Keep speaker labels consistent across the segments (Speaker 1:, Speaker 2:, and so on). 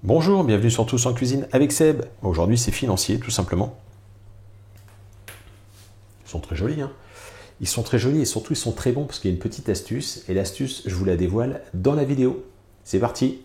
Speaker 1: Bonjour, bienvenue sur Tous en Cuisine avec Seb. Aujourd'hui c'est financier tout simplement. Ils sont très jolis hein. Ils sont très jolis et surtout ils sont très bons parce qu'il y a une petite astuce. Et l'astuce je vous la dévoile dans la vidéo. C'est parti.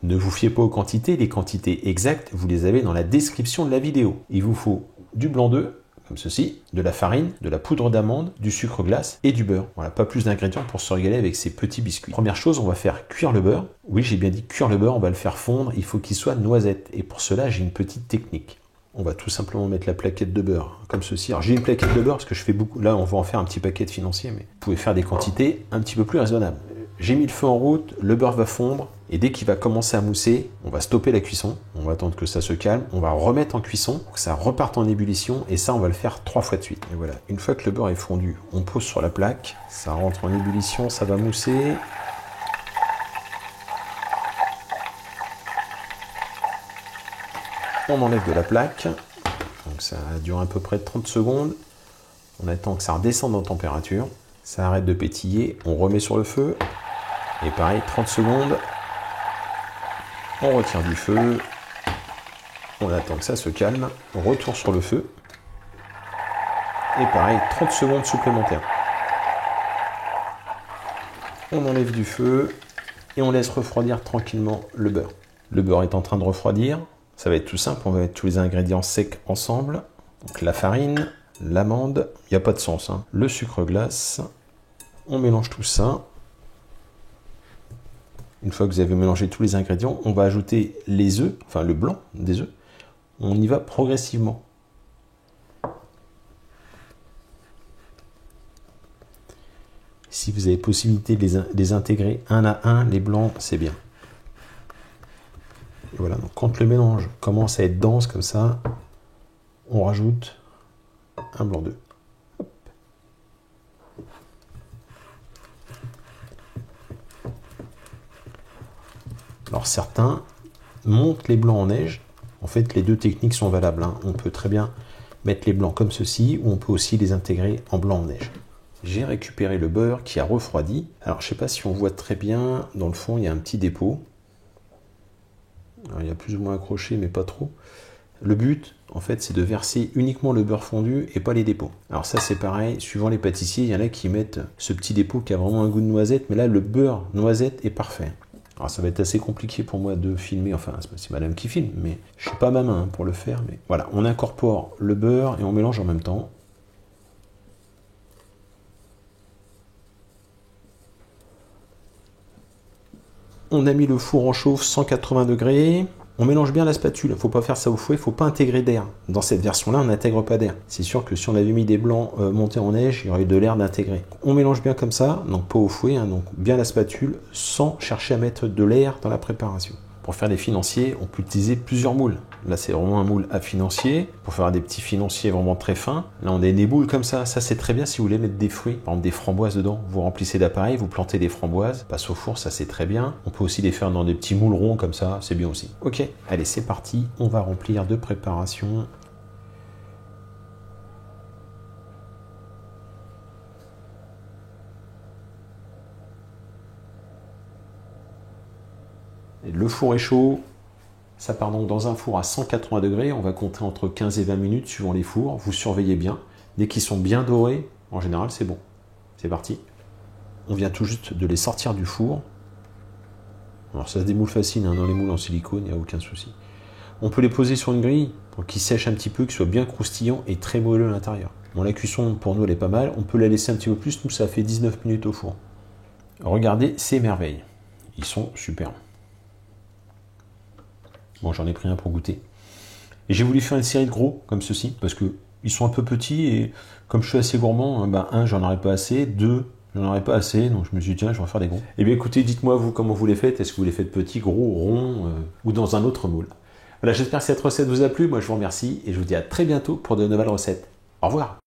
Speaker 1: Ne vous fiez pas aux quantités, les quantités exactes vous les avez dans la description de la vidéo. Il vous faut du blanc d'œuf, comme ceci, de la farine, de la poudre d'amande, du sucre glace et du beurre. Voilà, pas plus d'ingrédients pour se régaler avec ces petits biscuits. Première chose, on va faire cuire le beurre. Oui, j'ai bien dit cuire le beurre, on va le faire fondre, il faut qu'il soit noisette. Et pour cela, j'ai une petite technique. On va tout simplement mettre la plaquette de beurre, comme ceci. Alors j'ai une plaquette de beurre parce que je fais beaucoup, là on va en faire un petit paquet de financier, mais vous pouvez faire des quantités un petit peu plus raisonnables. J'ai mis le feu en route, le beurre va fondre, et dès qu'il va commencer à mousser, on va stopper la cuisson, on va attendre que ça se calme, on va remettre en cuisson, pour que ça reparte en ébullition, et ça on va le faire 3 fois de suite. Et voilà, une fois que le beurre est fondu, on pose sur la plaque, ça rentre en ébullition, ça va mousser. On enlève de la plaque, donc ça dure à peu près 30 secondes, on attend que ça redescende en température, ça arrête de pétiller, on remet sur le feu, et pareil, 30 secondes, on retire du feu, on attend que ça se calme, on retourne sur le feu, et pareil, 30 secondes supplémentaires. On enlève du feu, et on laisse refroidir tranquillement le beurre. Le beurre est en train de refroidir, ça va être tout simple, on va mettre tous les ingrédients secs ensemble, donc la farine, l'amande, il n'y a pas de sens, hein. Le sucre glace, on mélange tout ça. Une fois que vous avez mélangé tous les ingrédients, on va ajouter les œufs, enfin le blanc des œufs. On y va progressivement. Si vous avez possibilité de les intégrer un à un, les blancs, c'est bien. Et voilà, donc quand le mélange commence à être dense comme ça, on rajoute un blanc d'œuf. Alors certains montent les blancs en neige. En fait, les deux techniques sont valables, hein. On peut très bien mettre les blancs comme ceci, ou on peut aussi les intégrer en blanc en neige. J'ai récupéré le beurre qui a refroidi. Alors je ne sais pas si on voit très bien, dans le fond il y a un petit dépôt. Alors, il y a plus ou moins accroché, mais pas trop. Le but, en fait, c'est de verser uniquement le beurre fondu et pas les dépôts. Alors ça, c'est pareil, suivant les pâtissiers, il y en a qui mettent ce petit dépôt qui a vraiment un goût de noisette, mais là, le beurre noisette est parfait. Alors ça va être assez compliqué pour moi de filmer, enfin c'est madame qui filme, mais je suis pas ma main pour le faire, mais voilà, on incorpore le beurre et on mélange en même temps. On a mis le four en chauffe 180 degrés. On mélange bien la spatule, il ne faut pas faire ça au fouet, il ne faut pas intégrer d'air. Dans cette version-là, on n'intègre pas d'air. C'est sûr que si on avait mis des blancs montés en neige, il y aurait eu de l'air d'intégrer. On mélange bien comme ça, donc pas au fouet, hein, donc bien la spatule, sans chercher à mettre de l'air dans la préparation. Pour faire des financiers, on peut utiliser plusieurs moules. Là, c'est vraiment un moule à financier. Pour faire des petits financiers vraiment très fins, là, on a des boules comme ça. Ça, c'est très bien si vous voulez mettre des fruits, par exemple des framboises dedans. Vous remplissez d'appareil, vous plantez des framboises, passe au four, ça c'est très bien. On peut aussi les faire dans des petits moules ronds comme ça, c'est bien aussi. Ok, allez, c'est parti. On va remplir de préparation. Et le four est chaud. Ça part donc dans un four à 180 degrés, on va compter entre 15 et 20 minutes suivant les fours, vous surveillez bien. Dès qu'ils sont bien dorés, en général c'est bon. C'est parti. On vient tout juste de les sortir du four. Alors ça se démoule facile, hein, dans les moules en silicone, il n'y a aucun souci. On peut les poser sur une grille pour qu'ils sèchent un petit peu, qu'ils soient bien croustillants et très moelleux à l'intérieur. Bon, la cuisson pour nous elle est pas mal, on peut la laisser un petit peu plus, nous ça fait 19 minutes au four. Regardez ces merveilles, ils sont superbes. Bon, j'en ai pris un pour goûter. Et j'ai voulu faire une série de gros, comme ceci, parce que ils sont un peu petits, et comme je suis assez gourmand, un, j'en aurais pas assez, deux, j'en aurais pas assez, donc je me suis dit, tiens, je vais faire des gros. Eh bien, écoutez, dites-moi, vous, comment vous les faites. Est-ce que vous les faites petits, gros, ronds, ou dans un autre moule? Voilà, j'espère que cette recette vous a plu. Moi, je vous remercie, et je vous dis à très bientôt pour de nouvelles recettes. Au revoir.